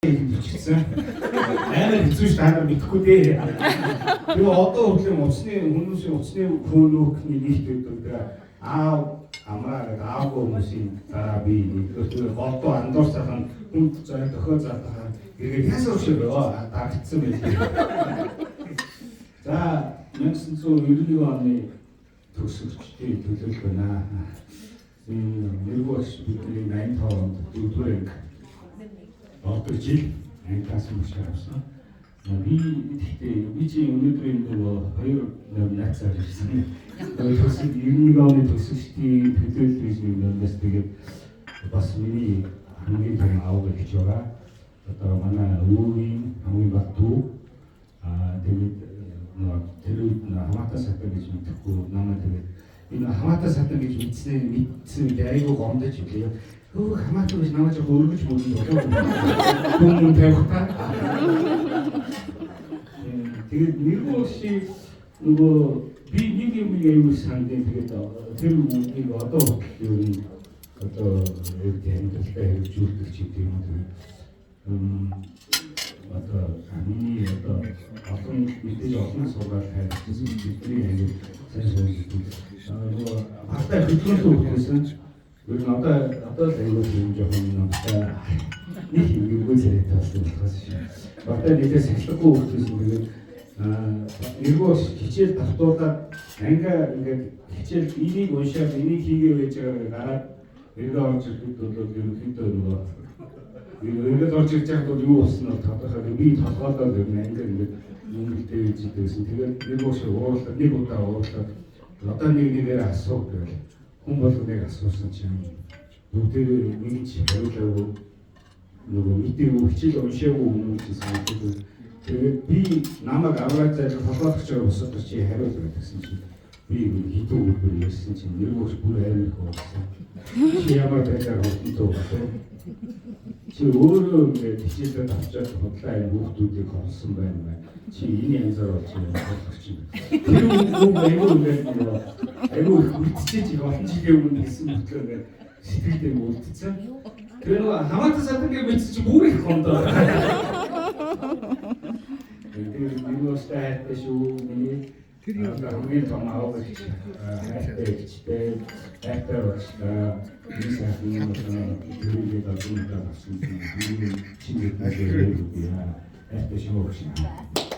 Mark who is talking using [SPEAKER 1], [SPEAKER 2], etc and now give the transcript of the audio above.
[SPEAKER 1] Бичсэн. Амар хэцүү ш та нар мэдэхгүй дээ. Тэгээ одоо хүртэл хүмүүсийн утасны хөөнөөхний нийт өгдөг амраа аагүй хүмүүсийн дараа би нэгдүгээр голдоо андуурсахан хүнд зай тохиол заатахаа тэгээд ясаа шиг дагцсан байлээ. За 1991 оны төгсөгчдийн төлөөлөл байна. Нэрвэс бидний 85 онд дөрөвдүгээр одоо жил ангиас мөчөр авсан. Би чи өнөөдрийн хоёр номинацаар ирсэн. Төгсөж 91 оны төгсөгчдийн төлөөлөл гэж юмнаас тэгээд бас миний хамгийн том аавга гэж байгаа. Одоо манай өвгийн хамгийн баг дүү тэгээд тэр хамаатан сатан гэж мэдхгүй намайг тэгээд энэ хамаатан сатан гэж мэдсэн айгүй гомдож ирлээ. Хамаатан гэж намайг өргөж мөрөнд болоо. Тавих та. Тэгээд нэрвэсийн нөгөө би нэг юм аюул сандын тэгээд тэр үгийг одоо хөтлөөр одоо хэмжээлтэй хэрэгжүүлдэг ч юм одоо миний одоо олон мэдээж олон сургаал хайрлсан бидний аюул сайн нөгөө хатаа хөтлөсөн хүмүүсэн ер нь одоо л аюул юм жоохон намтай нэг юм үзээд тассан болохоос шиг. Одоо нэгээс салхигүй хүмүүсэн тэгээд нэрвэс хичээл давтуулаад ангаа ингээд хичээл энийг уншаад энийг хийгээ байж байгаагаа гараад эргээ орж ирэхэд бол ерөнхийдөө нөгөө ингээд орж ирж байхад бол юу болсон нь тодорхой би толгоодоо ер нь ангаа ингээд нүгэлтэй байж идсэн. Тэгээд нэрвэс уурлаад нэг удаа уурлаад одоо нэгээр асуух гэвэл хүн болгоныг асуусан чинь бүгдээ нэг ч хариулаагүй нөгөө мэдээгүй хичээл уншаагүй хүмүүс гэсэн. Тэгээд би намайг аваад зайлшгүй толгойгчоор усаад чи хариулт гэсэн чинь би хитүү үгээр ярьсан чинь нэрвэс бүр амар болсон. Чи ямар байдлаар хөдөлтөө байна? Чи өөрөө ингээд хичээлээ авчаад бодлоо энэ хүүхдүүдийг хорсон байна. Чи энэ янзаар болж байгаа чинь. Тэр үг аюул ингээд аюул хүчтэй чи олон жилийн өмнө хэлсэн мэтлээ ингээд сэтгэлдээ үлдсэн. Тэр нөгөө хамаатан сатангийн мэдсэн чи бүр их гомдоо. Тэр нэрвэстэй хайртай шүү миний хамгийн том аавч хайртай гэжтэй хайртай багштай энэ сайхан юм төрөлөд авсан юм чинь чиний хайртай шүү.